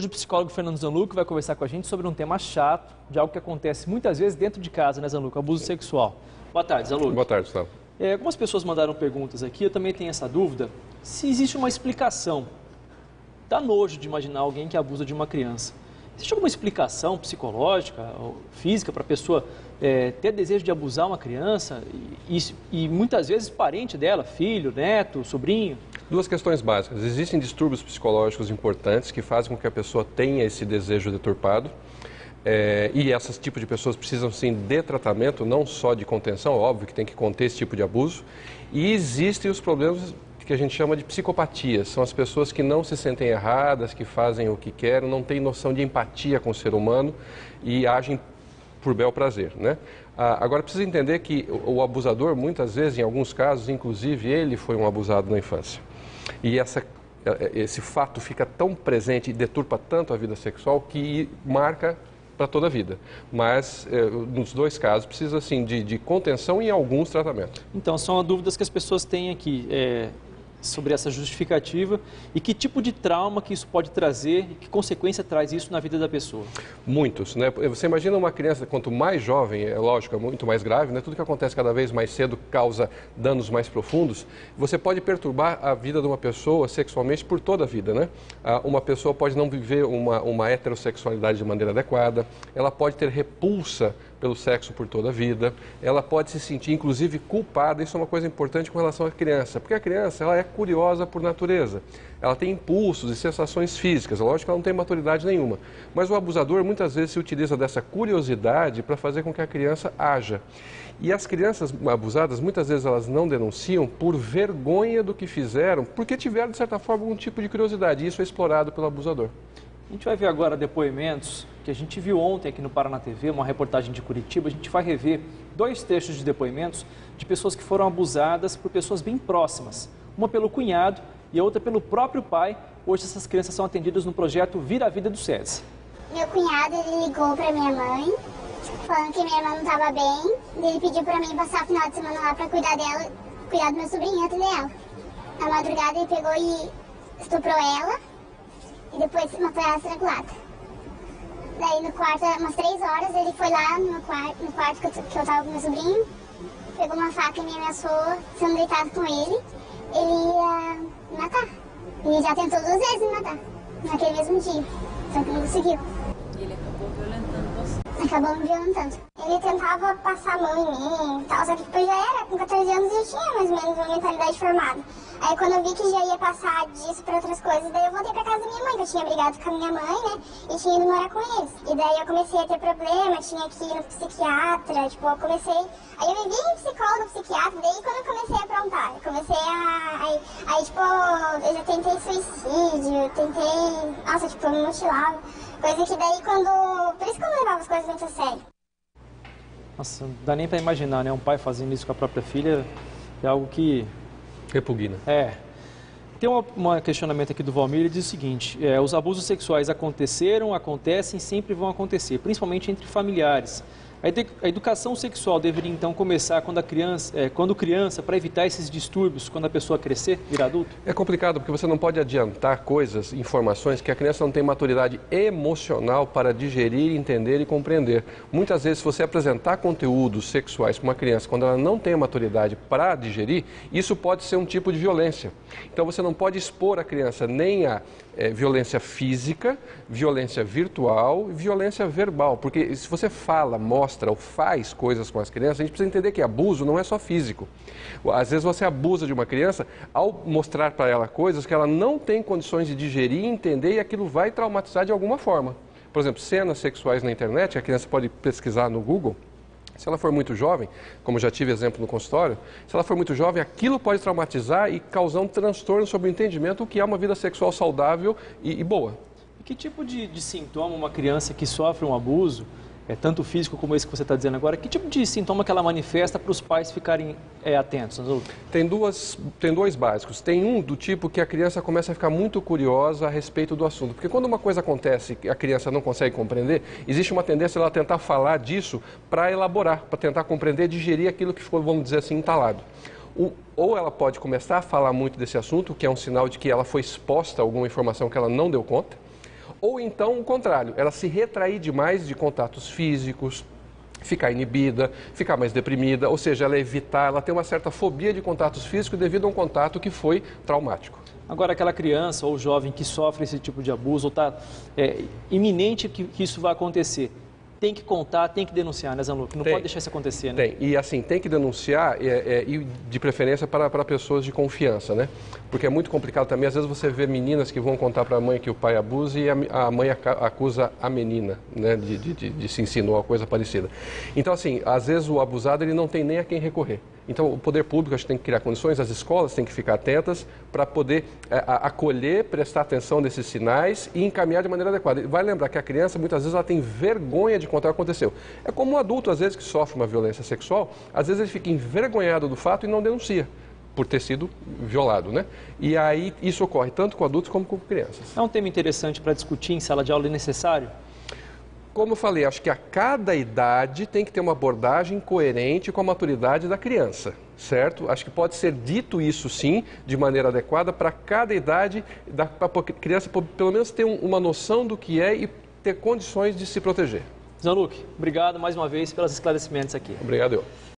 Hoje o psicólogo Fernando Zanluca vai conversar com a gente sobre um tema chato, de algo que acontece muitas vezes dentro de casa, né, Zanluca? Abuso sexual. Boa tarde, Zanluca. Boa tarde, Gustavo. Algumas pessoas mandaram perguntas aqui, eu também tenho essa dúvida. Se existe uma explicação, dá nojo de imaginar alguém que abusa de uma criança. Existe alguma explicação psicológica ou física para a pessoa ter desejo de abusar uma criança e muitas vezes parente dela, filho, neto, sobrinho? Duas questões básicas. Existem distúrbios psicológicos importantes que fazem com que a pessoa tenha esse desejo deturpado. E esses tipos de pessoas precisam, sim, de tratamento, não só de contenção, óbvio que tem que conter esse tipo de abuso. E existem os problemas que a gente chama de psicopatias. São as pessoas que não se sentem erradas, que fazem o que querem, não têm noção de empatia com o ser humano e agem por bel prazer, né? Agora, precisa entender que o abusador, muitas vezes, em alguns casos, inclusive, ele foi um abusado na infância. E esse fato fica tão presente e deturpa tanto a vida sexual que marca para toda a vida. Mas, nos dois casos, precisa, assim, de contenção e alguns tratamentos. Então, são dúvidas que as pessoas têm aqui sobre essa justificativa e que tipo de trauma que isso pode trazer e que consequência traz isso na vida da pessoa? Muitos, né? Você imagina uma criança, quanto mais jovem, é lógico, é muito mais grave, né? Tudo que acontece cada vez mais cedo causa danos mais profundos. Você pode perturbar a vida de uma pessoa sexualmente por toda a vida, né? Uma pessoa pode não viver uma heterossexualidade de maneira adequada, ela pode ter repulsa pelo sexo por toda a vida, ela pode se sentir, inclusive, culpada. Isso é uma coisa importante com relação à criança, porque a criança, ela é curiosa por natureza, ela tem impulsos e sensações físicas, lógico que ela não tem maturidade nenhuma, mas o abusador muitas vezes se utiliza dessa curiosidade para fazer com que a criança haja. E as crianças abusadas, muitas vezes elas não denunciam por vergonha do que fizeram, porque tiveram, de certa forma, algum tipo de curiosidade, e isso é explorado pelo abusador. A gente vai ver agora depoimentos que a gente viu ontem aqui no Paraná TV, uma reportagem de Curitiba. A gente vai rever dois trechos de depoimentos de pessoas que foram abusadas por pessoas bem próximas. Uma pelo cunhado e a outra pelo próprio pai. Hoje essas crianças são atendidas no projeto Vira a Vida do SEDES. Meu cunhado, ele ligou para minha mãe, falando que minha irmã não estava bem. Ele pediu para mim passar o final de semana lá para cuidar dela, cuidar do meu sobrinho, atender ela. Na madrugada ele pegou e estuprou ela e depois matou ela estrangulada. Daí no quarto, umas 3 horas, ele foi lá no quarto que eu tava com meu sobrinho, pegou uma faca e me ameaçou, se eu não deitava com ele ia me matar. Ele já tentou 2 vezes me matar, naquele mesmo dia, só que não conseguiu. E ele acabou violentando você? Acabou me violentando. Ele tentava passar a mão em mim e tal, só que depois já era, com 14 anos eu tinha mais ou menos uma mentalidade formada. Aí quando eu vi que já ia passar disso pra outras coisas, daí eu voltei pra casa da minha mãe, que eu tinha brigado com a minha mãe, né, e tinha ido morar com eles. E daí eu comecei a ter problema, tinha que ir no psiquiatra, tipo, eu comecei... Aí eu vivi em psicólogo, psiquiatra, daí quando eu comecei a aprontar, eu comecei Aí, tipo, eu já tentei suicídio, tentei... Nossa, tipo, eu me mutilava. Coisa que daí quando... Por isso que eu não levava as coisas muito a sério. Nossa, não dá nem pra imaginar, né? Um pai fazendo isso com a própria filha é algo que... Repugna. Tem um questionamento aqui do Valmir, ele diz o seguinte: os abusos sexuais aconteceram, acontecem e sempre vão acontecer, principalmente entre familiares. A educação sexual deveria então começar quando criança, para evitar esses distúrbios, quando a pessoa crescer, virar adulto? É complicado porque você não pode adiantar coisas, informações que a criança não tem maturidade emocional para digerir, entender e compreender. Muitas vezes, se você apresentar conteúdos sexuais para uma criança quando ela não tem a maturidade para digerir, isso pode ser um tipo de violência. Então você não pode expor a criança nem a violência física, violência virtual e violência verbal, porque se você fala, mostra ou faz coisas com as crianças, a gente precisa entender que abuso não é só físico. Às vezes você abusa de uma criança ao mostrar para ela coisas que ela não tem condições de digerir, entender, e aquilo vai traumatizar de alguma forma. Por exemplo, cenas sexuais na internet, a criança pode pesquisar no Google. Se ela for muito jovem, como já tive exemplo no consultório, se ela for muito jovem, aquilo pode traumatizar e causar um transtorno sobre o entendimento do que é uma vida sexual saudável e boa. E que tipo de sintoma uma criança que sofre um abuso, tanto físico como esse que você está dizendo agora, que tipo de sintoma que ela manifesta para os pais ficarem atentos? Tem dois básicos. Tem um do tipo que a criança começa a ficar muito curiosa a respeito do assunto. Porque quando uma coisa acontece e a criança não consegue compreender, existe uma tendência ela tentar falar disso para elaborar, para tentar compreender, digerir aquilo que ficou, vamos dizer assim, entalado. Ou ela pode começar a falar muito desse assunto, que é um sinal de que ela foi exposta a alguma informação que ela não deu conta, Ou então o contrário, ela se retrair demais de contatos físicos, ficar inibida, ficar mais deprimida, ou seja, ela evitar, ela tem uma certa fobia de contatos físicos devido a um contato que foi traumático. Agora, aquela criança ou jovem que sofre esse tipo de abuso, ou está iminente que isso vai acontecer, tem que contar, tem que denunciar, né, Zanluc? Não pode deixar isso acontecer, né? Tem, e assim, tem que denunciar e de preferência para pessoas de confiança, né? Porque é muito complicado também, às vezes você vê meninas que vão contar para a mãe que o pai abusa e a mãe acusa a menina, né, de se insinuar coisa parecida. Então, assim, às vezes o abusado ele não tem nem a quem recorrer. Então, o poder público acho que tem que criar condições, as escolas têm que ficar atentas para poder acolher, prestar atenção nesses sinais e encaminhar de maneira adequada. Vai lembrar que a criança, muitas vezes, ela tem vergonha de contar o que aconteceu. É como um adulto, às vezes, que sofre uma violência sexual, às vezes ele fica envergonhado do fato e não denuncia por ter sido violado, né? E aí isso ocorre tanto com adultos como com crianças. É um tema interessante para discutir em sala de aula, é necessário? Como eu falei, acho que a cada idade tem que ter uma abordagem coerente com a maturidade da criança, certo? Acho que pode ser dito isso sim, de maneira adequada, para cada idade, para a criança pelo menos ter uma noção do que é e ter condições de se proteger. Zanluc, obrigado mais uma vez pelos esclarecimentos aqui. Obrigado, eu.